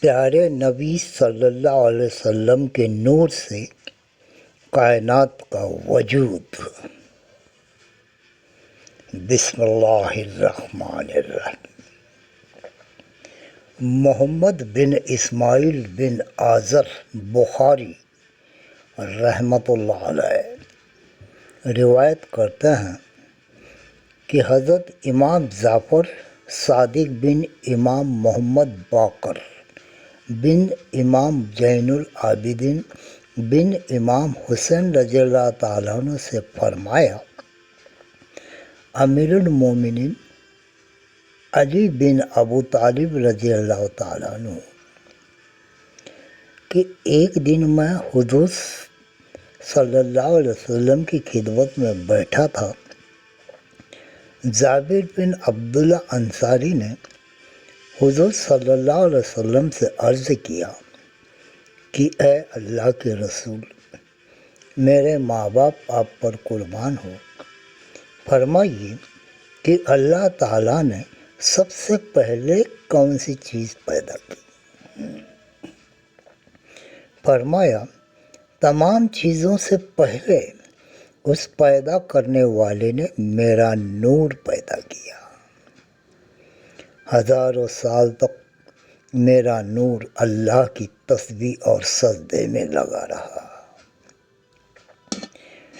پیارے نبی صلی اللہ علیہ وسلم کے نور سے کائنات کا وجود۔ بسم اللہ الرحمن الرحیم۔ محمد بن اسماعیل بن آذر بخاری رحمۃ اللہ علیہ روایت کرتے ہیں کہ حضرت امام جعفر صادق بن امام محمد باقر بن امام زین العابدین بن امام حسین رضی اللہ تعالیٰ عنہ سے فرمایا، امیر المومنین علی بن ابو طالب رضی اللہ تعالیٰ عنہ کہ ایک دن میں حضور صلی اللہ علیہ وسلم کی خدمت میں بیٹھا تھا۔ جابر بن عبداللہ انصاری نے حضور صلی اللہ علیہ وسلم سے عرض کیا کہ اے اللہ کے رسول، میرے ماں باپ آپ پر قربان ہو، فرمائیے کہ اللہ تعالیٰ نے سب سے پہلے کون سی چیز پیدا کی؟ فرمایا، تمام چیزوں سے پہلے اس پیدا کرنے والے نے میرا نور پیدا کیا۔ ہزاروں سال تک میرا نور اللہ کی تسبیح اور سجدے میں لگا رہا۔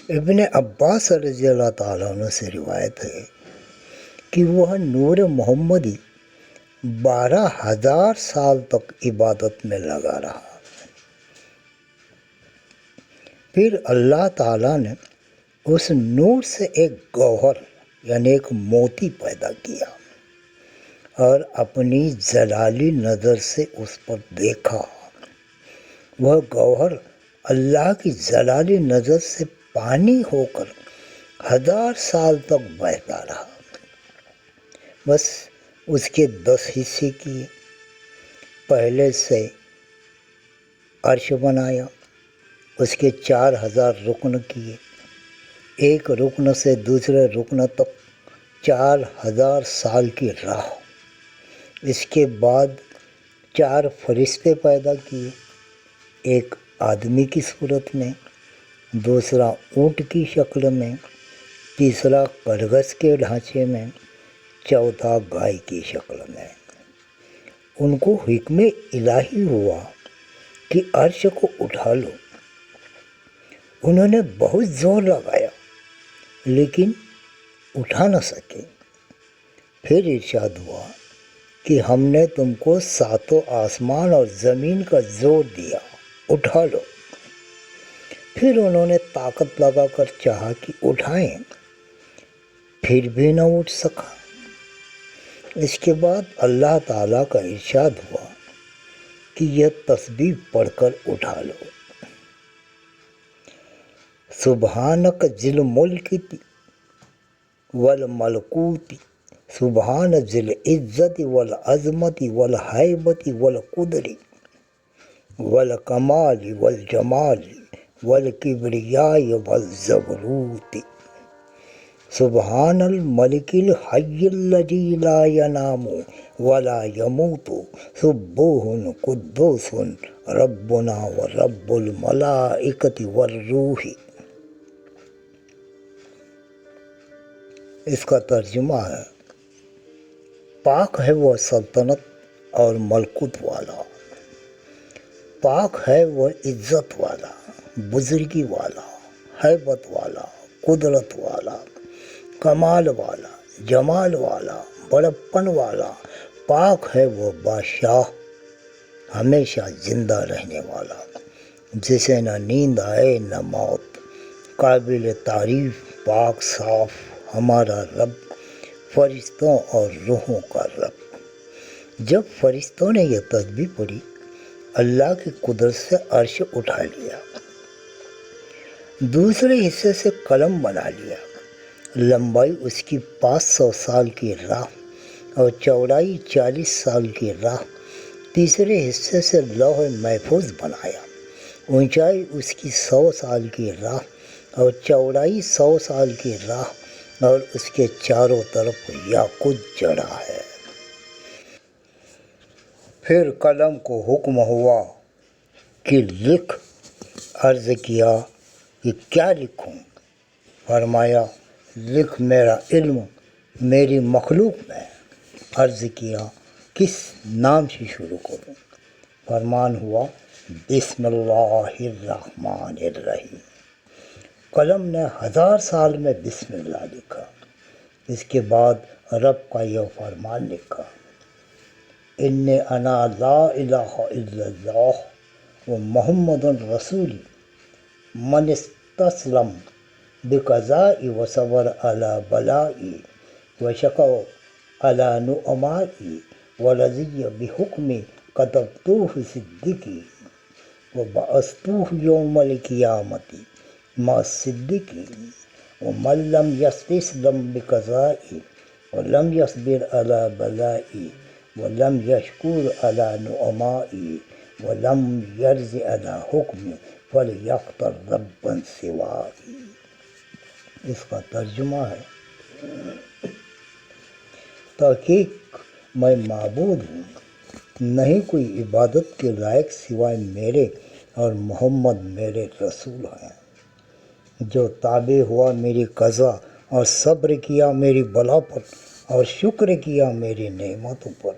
ابن عباس رضی اللہ تعالیٰ عنہ سے روایت ہے کہ وہ نور محمدی 12,000 سال تک عبادت میں لگا رہا۔ پھر اللہ تعالیٰ نے اس نور سے ایک گوہر یعنی ایک موتی پیدا کیا اور اپنی جلالی نظر سے اس پر دیکھا۔ وہ گوہر اللہ کی جلالی نظر سے پانی ہو کر 1000 سال تک بہتا رہا۔ بس اس کے 10 حصے کیے۔ پہلے سے عرش بنایا، اس کے 4000 رکن کیے، ایک رکن سے دوسرے رکن تک 4000 سال کی راہ۔ اس کے بعد 4 فرشتے پیدا کیے، ایک آدمی کی صورت میں، دوسرا اونٹ کی شکل میں، تیسرا خرگوش کے ڈھانچے میں، چوتھا گائے کی شکل میں۔ ان کو حکم الہی ہوا کہ عرش کو اٹھا لو۔ انہوں نے بہت زور لگایا لیکن اٹھا نہ سکے۔ پھر ارشاد ہوا کہ ہم نے تم کو 7 آسمان اور زمین کا زور دیا، اٹھا لو۔ پھر انہوں نے طاقت لگا کر چاہا کہ اٹھائیں، پھر بھی نہ اٹھ سکا۔ اس کے بعد اللہ تعالیٰ کا ارشاد ہوا کہ یہ تسبیح پڑھ کر اٹھا لو۔ سبحانک ذی الملک والملکوت، سبحان ذی العزت والعظمت والہیبت والقدر والکمال والجمال والکبریاء والجبروت، سبحان الملک الحی الذی لا ینام ولا یموت، سبوح قدوس ربنا ورب الملائکۃ والروح۔ اس کا ترجمہ ہے، پاک ہے وہ سلطنت اور ملکوت والا، پاک ہے وہ عزت والا، بزرگی والا، ہیبت والا، قدرت والا، کمال والا، جمال والا، بڑپن والا، پاک ہے وہ بادشاہ ہمیشہ زندہ رہنے والا، جسے نہ نیند آئے نہ موت، قابل تعریف، پاک صاف، ہمارا رب، فرشتوں اور روحوں کا رب۔ جب فرشتوں نے یہ تسبیح پڑھی، اللہ کی قدرت سے عرش اٹھا لیا، دوسرے حصے سے قلم بنا لیا، لمبائی اس کی 500 سال کی راہ اور چوڑائی 40 سال کی راہ، تیسرے حصے سے لوح محفوظ بنایا، اونچائی اس کی 100 سال کی راہ اور چوڑائی 100 سال کی راہ، اور اس کے چاروں طرف یاقوت جڑا ہے۔ پھر قلم کو حکم ہوا کہ لکھ۔ عرض کیا کہ کیا لکھوں؟ فرمایا لکھ میرا علم میری مخلوق میں۔ عرض کیا کس نام سے شروع کروں؟ فرمان ہوا بسم اللہ الرحمن الرحیم۔ قلم نے 1000 سال میں بسم اللہ لکھا۔ اس کے بعد رب کا یہ فرمان لکھا ان انا لا الہ الا اللہ و محمد رسول من استسلم بقضائی و صبر علی بلائی و شکر علی نعمائی و رضی بحکمی کتبتوہ صدیقی و بعثتوہ یوم القیامتی مع الصدیقین ومن لم یستسلم بقضائی ولم یصبر علی بلائی ولم یشکر علی نعمائی ولم یرض علی حکمی فلیقتل ربا سوائی۔ اس کا ترجمہ ہے تحقیق میں معبود ہوں، نہیں کوئی عبادت کے لائق سوائے میرے اور محمد میرے رسول ہیں۔ جو تابع ہوا میری قضا اور صبر کیا میری بلا پر اور شکر کیا میری نعمتوں پر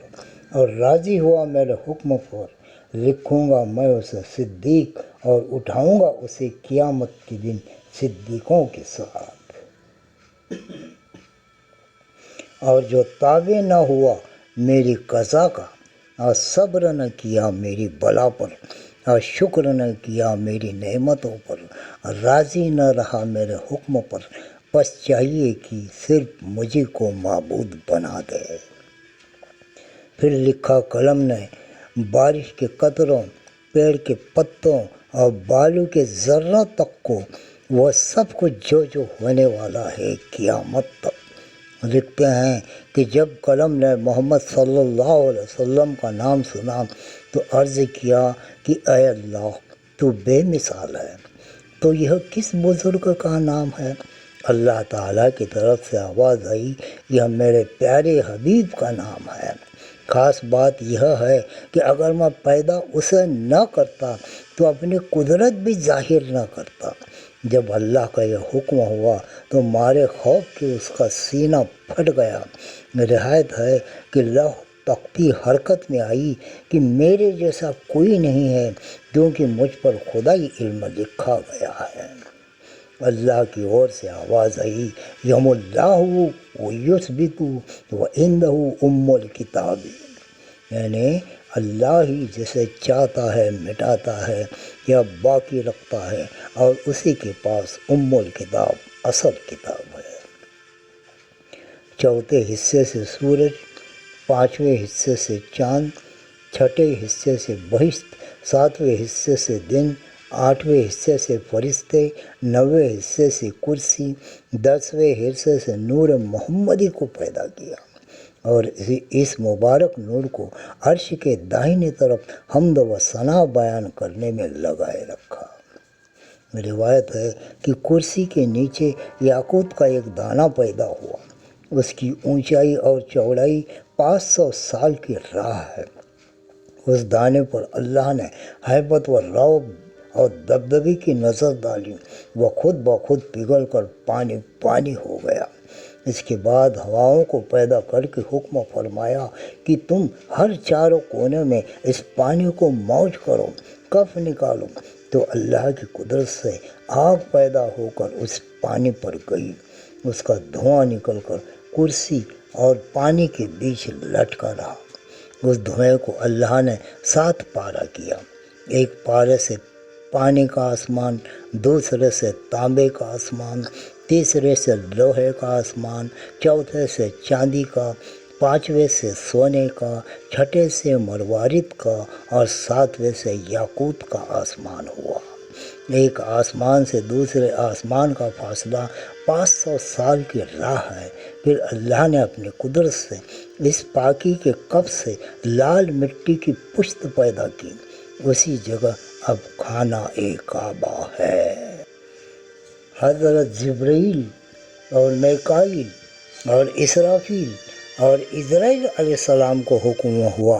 اور راضی ہوا میرے حکم پر، لکھوں گا میں اسے صدیق اور اٹھاؤں گا اسے قیامت کے دن صدیقوں کے ساتھ۔ اور جو تابع نہ ہوا میری قضا کا اور صبر نہ کیا میری بلا پر اور شکر نہ کیا میری نعمتوں پر، راضی نہ رہا میرے حکم پر، بس چاہیے کہ صرف مجھے کو معبود بنا دے۔ پھر لکھا قلم نے بارش کے قطروں، پیڑ کے پتوں اور بالوں کے ذرہ تک کو، وہ سب کچھ جو جو ہونے والا ہے قیامت تک۔ لکھتے ہیں کہ جب قلم نے محمد صلی اللہ علیہ وسلم کا نام سنا تو عرض کیا کہ اے اللہ تو بے مثال ہے، تو یہ کس بزرگ کا نام ہے؟ اللہ تعالیٰ کی طرف سے آواز آئی یہ میرے پیارے حبیب کا نام ہے۔ خاص بات یہ ہے کہ اگر میں پیدا اسے نہ کرتا تو اپنی قدرت بھی ظاہر نہ کرتا۔ جب اللہ کا یہ حکم ہوا تو مارے خوف کے اس کا سینہ پھٹ گیا۔ روایت ہے کہ لوح تختی حرکت میں آئی کہ میرے جیسا کوئی نہیں ہے کیونکہ مجھ پر خدائی علم لکھا گیا ہے۔ اللہ کی اور سے آواز آئی یم اللہ و یثبت و عندہ الکتاب، یعنی اللہ ہی جسے چاہتا ہے مٹاتا ہے یا باقی رکھتا ہے اور اسی کے پاس الکتاب اصل کتاب ہے۔ چوتھے حصے سے سورج، پانچویں حصے سے چاند، چھٹے حصے سے بہشت، ساتویں حصے سے دن، آٹھویں حصے سے فرشتے، نویں حصے سے کرسی، 10ویں حصے سے نور محمدی کو پیدا کیا اور اس مبارک نور کو عرش کے داہنی طرف حمد و ثنا بیان کرنے میں لگائے رکھا۔ روایت ہے کہ کرسی کے نیچے یاقوت کا ایک دانہ پیدا ہوا، اس کی اونچائی اور چوڑائی 500 سال کی راہ ہے۔ اس دانے پر اللہ نے ہیبت و رعب اور دبدبے کی نظر ڈالی، وہ خود بخود پگھل کر پانی پانی ہو گیا۔ اس کے بعد ہواؤں کو پیدا کر کے حکم فرمایا کہ تم ہر چاروں کونے میں اس پانی کو موج کرو، کف نکالو، تو اللہ کی قدرت سے آگ پیدا ہو کر اس پانی پر گئی۔ اس کا دھواں نکل کر کرسی اور پانی کے بیچ لٹکا رہا۔ اس دھوئیں کو اللہ نے 7 پارہ کیا، ایک پارے سے پانی کا آسمان، دوسرے سے تانبے کا آسمان، تیسرے سے لوہے کا آسمان، چوتھے سے چاندی کا، پانچویں سے سونے کا، چھٹے سے مروارید کا اور ساتویں سے یاقوت کا آسمان ہوا۔ ایک آسمان سے دوسرے آسمان کا فاصلہ 500 سال کی راہ ہے۔ پھر اللہ نے اپنی قدرت سے اس پاکی کے کف سے لال مٹی کی پشت پیدا کی، اسی جگہ اب خانہ کعبہ ہے۔ حضرت جبرائیل اور میکائیل اور اسرافیل اور عزرائیل علیہ السلام کو حکم ہوا